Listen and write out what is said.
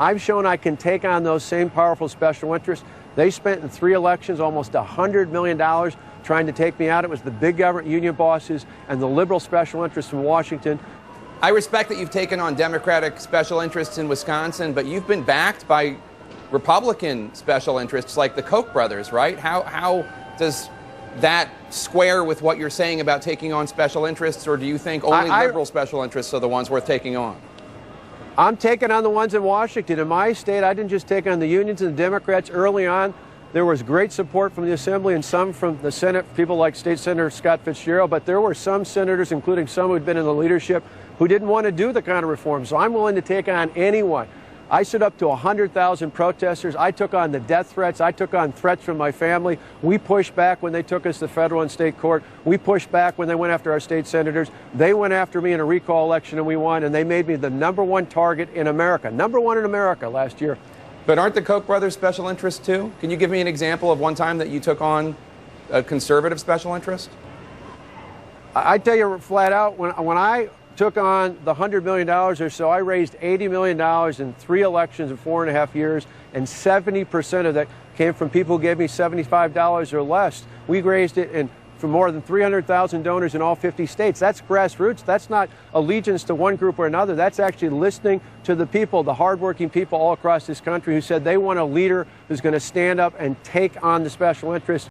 I've shown I can take on those same powerful special interests. They spent in 3 elections almost $100 million trying to take me out. It was the big government union bosses and the liberal special interests in Washington. I respect that you've taken on Democratic special interests in Wisconsin, but you've been backed by Republican special interests like the Koch brothers, right? How does that square with what you're saying about taking on special interests, or do you think only liberal special interests are the ones worth taking on? I'm taking on the ones in Washington. In my state, I didn't just take on the unions and the Democrats. Early on, there was great support from the Assembly and some from the Senate, people like State Senator Scott Fitzgerald, but there were some senators, including some who had been in the leadership, who didn't want to do the kind of reform. So I'm willing to take on anyone. I stood up to 100,000 protesters. I took on the death threats. I took on threats from my family. We pushed back when they took us to federal and state court. We pushed back when they went after our state senators. They went after me in a recall election and we won, and they made me the #1 target in America. #1 in America last year. But aren't the Koch brothers special interests too? Can you give me an example of one time that you took on a conservative special interest? I tell you flat out, when I took on the $100 million or so, I raised $80 million in 3 elections in 4.5 years, and 70% of that came from people who gave me $75 or less. We raised it from more than 300,000 donors in all 50 states. That's grassroots. That's not allegiance to one group or another. That's actually listening to the people, the hardworking people all across this country who said they want a leader who's going to stand up and take on the special interests.